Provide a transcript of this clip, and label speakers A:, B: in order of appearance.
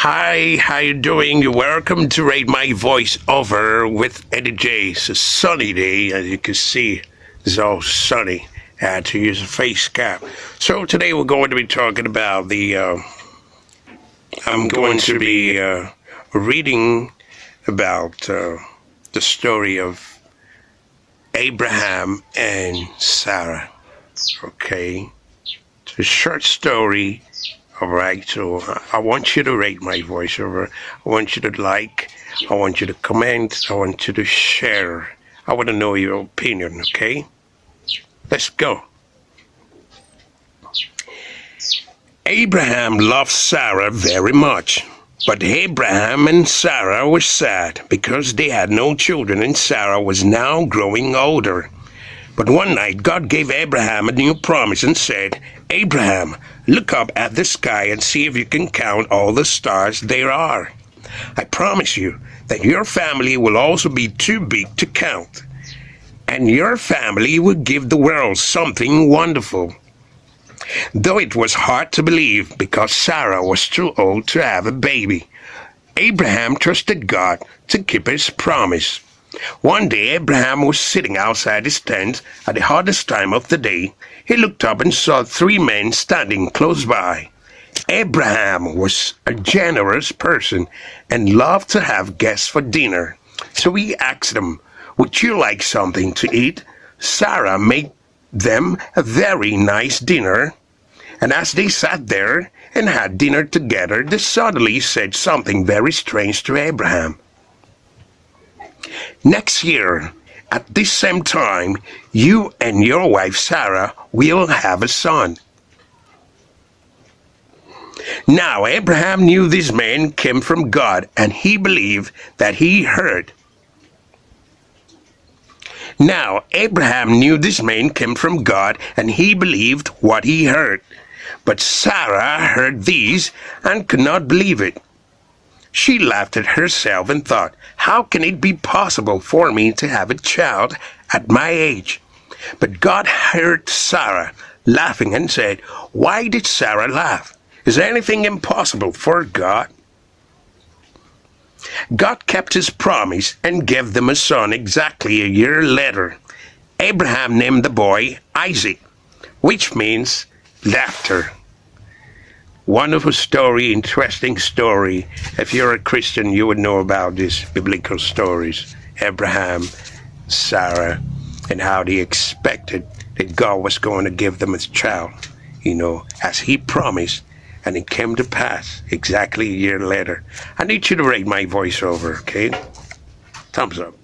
A: Hi, how you doing? You're welcome to Rate My Voice Over with Eddie J. It's a sunny day, as you can see. It's all sunny. I had to use a face cap. So today we're going to be talking about I'm going to be reading about the story of Abraham and Sarah. Okay? It's a short story. All right, so I want you to rate my voiceover. I want you to like. I want you to comment. I want you to share. I want to know your opinion, okay? Let's go. Abraham loved Sarah very much, but Abraham and Sarah were sad because they had no children and Sarah was now growing older. But one night, God gave Abraham a new promise and said, Abraham, look up at the sky and see if you can count all the stars there are. I promise you that your family will also be too big to count, and your family will give the world something wonderful. Though it was hard to believe because Sarah was too old to have a baby, Abraham trusted God to keep his promise. One day Abraham was sitting outside his tent at the hottest time of the day. He looked up and saw three men standing close by. Abraham was a generous person and loved to have guests for dinner. So he asked them, would you like something to eat? Sarah made them a very nice dinner. And as they sat there and had dinner together, they suddenly said something very strange to Abraham. Next year, at this same time, you and your wife Sarah will have a son. Now Abraham knew this man came from God, and he believed that he heard. Now Abraham knew this man came from God, and he believed what he heard. But Sarah heard these and could not believe it. She laughed at herself and thought, how can it be possible for me to have a child at my age? But God heard Sarah laughing and said, why did Sarah laugh? Is anything impossible for God? God kept his promise and gave them a son exactly a year later. Abraham named the boy Isaac, which means laughter. Wonderful story, interesting story. If you're a Christian, you would know about these biblical stories. Abraham, Sarah, and how they expected that God was going to give them a child, as he promised, and it came to pass exactly a year later. I need you to rate my voiceover, okay? Thumbs up.